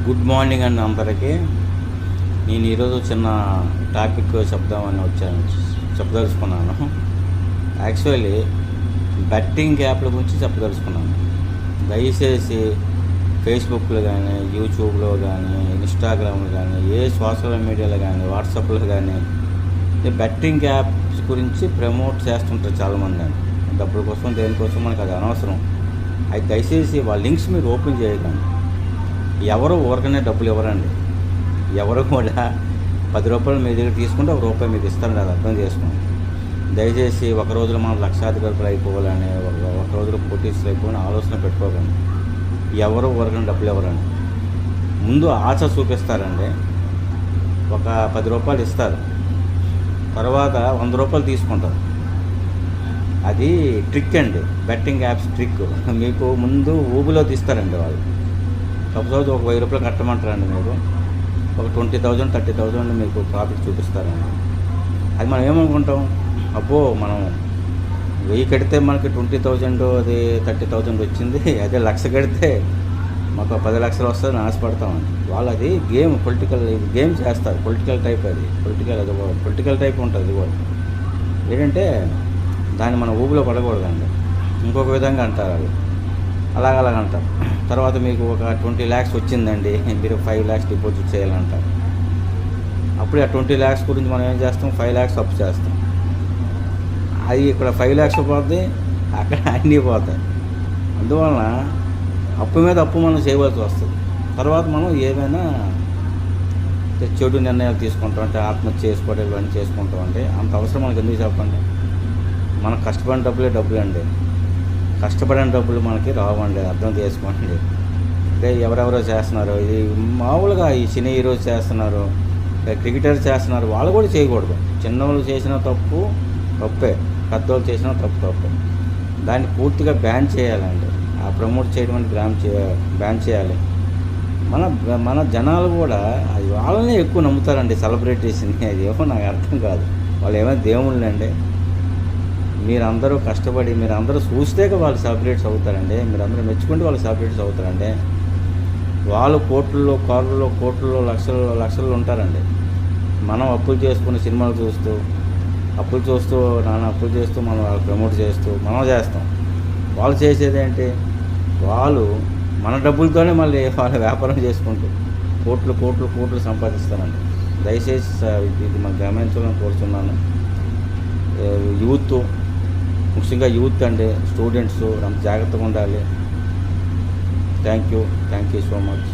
Good morning అండి అందరికీ. నేను ఈరోజు చిన్న టాపిక్ చెప్పదలుచుకున్నాను. యాక్చువల్లీ బెట్టింగ్ యాప్ల గురించి చెప్పదలుచుకున్నాను. దయచేసి ఫేస్బుక్లో కానీ, యూట్యూబ్లో కానీ, ఇన్స్టాగ్రామ్లో కానీ, ఏ సోషల్ మీడియాలో కానీ, వాట్సాప్లో కానీ బెట్టింగ్ యాప్స్ గురించి ప్రమోట్ చేస్తుంటారు చాలామంది అండి. డబ్బుల కోసం దేనికోసం మనకు అది అనవసరం. అది దయచేసి వాళ్ళ లింక్స్ మీరు ఓపెన్ చేయకండి. ఎవరు ఊరకనే డబ్బులు ఇవ్వరండి. ఎవరు కూడా 10 రూపాయలు మీ దగ్గర తీసుకుంటే ₹1 మీకు ఇస్తారండి. అది అర్థం చేసుకోండి. దయచేసి ఒక రోజులో మనం లక్షాధికారులు అయిపోవాలని, ఒక రోజులో కోటీసులు అయిపోవాలని ఆలోచన పెట్టుకోకండి. ఎవరు ఊరకనే డబ్బులు ఇవ్వరండి. ముందు ఆశ చూపిస్తారండి. ఒక 10 రూపాయలు ఇస్తారు, తర్వాత ₹100 తీసుకుంటారు. అది ట్రిక్ అండి, బెట్టింగ్ యాప్స్ ట్రిక్. మీకు ముందు ఊబిలో తీస్తారండి వాళ్ళు. సపోజ్ ఒక ₹1000 కట్టమంటారండి. మీరు ఒక 20,000 30,000 మీకు ప్రాఫిట్ చూపిస్తారండి. అది మనం ఏమనుకుంటాం, అబ్బో మనం 1000 కడితే మనకి 20,000 అది 30,000 వచ్చింది, అదే 1,00,000 కడితే మాకు 10 లక్షలు వస్తుందని ఆశపడతామండి. వాళ్ళు అది గేమ్ చేస్తారు. పొలిటికల్ టైప్ ఉంటుంది. అది కూడా ఏంటంటే దాన్ని మనం ఊబిలో పడకూడదండి. ఇంకొక విధంగా అంటారు వాళ్ళు, అలాగంటారు. తర్వాత మీకు ఒక 20 lakhs వచ్చిందండి, మీరు 5 lakhs డిపాజిట్ చేయాలంటారు. అప్పుడు ఆ 20 lakhs గురించి మనం ఏం చేస్తాం, 5 lakhs అప్పు చేస్తాం. అది ఇక్కడ 5 lakhs పోతుంది, అక్కడ అన్నీ పోతాయి. అందువలన అప్పు మీద అప్పు మనం చేయవలసి వస్తుంది. తర్వాత మనం ఏమైనా చెడు నిర్ణయాలు తీసుకుంటాం అంటే, ఆత్మహత్య చేసుకోవడం ఇవన్నీ చేసుకుంటాం అంటే అంత అవసరం మనకు ఎందుకు చెప్పండి. మనం కష్టపడిన డబ్బులే అండి. కష్టపడిన డబ్బులు మనకి రావండి, అర్థం చేసుకోండి. అంటే ఎవరెవరో చేస్తున్నారు, ఇది మామూలుగా ఈ సినీ హీరోస్ చేస్తున్నారు, క్రికెటర్స్ చేస్తున్నారు, వాళ్ళు కూడా చేయకూడదు. చిన్నవాళ్ళు చేసిన తప్పే, పెద్దవాళ్ళు చేసిన తప్పే. దాన్ని పూర్తిగా బ్యాన్ చేయాలండి. ఆ ప్రమోట్ చేయడం బ్యాన్ చేయాలి. మన జనాలు కూడా అది వాళ్ళనే ఎక్కువ నమ్ముతారండి, సెలబ్రిటీస్ని. అది ఏమో నాకు అర్థం కాదు. వాళ్ళు ఏమైనా దేవుళ్ళండి. మీరందరూ కష్టపడి మీరందరూ చూస్తే వాళ్ళు సెలబ్రిటీస్ అవుతారండి. మీరందరూ మెచ్చుకుంటే వాళ్ళు సెలబ్రిటీస్ అవుతారండి. వాళ్ళు కోట్లలో లక్షలు ఉంటారండి. మనం అప్పులు చేసుకుని సినిమాలు చూస్తూ అప్పులు చేస్తూ మనం వాళ్ళు ప్రమోట్ చేస్తూ మనం చేస్తాం. వాళ్ళు చేసేది ఏంటి, వాళ్ళు మన డబ్బులతోనే మళ్ళీ వాళ్ళ వ్యాపారం చేసుకుంటూ కోట్లు సంపాదిస్తారండి. దయచేసి ఇది మనం గమనించాలని కోరుతున్నాను. ముఖ్యంగా యూత్ అండి, స్టూడెంట్స్ జాగ్రత్తగా ఉండాలి. Thank you so much.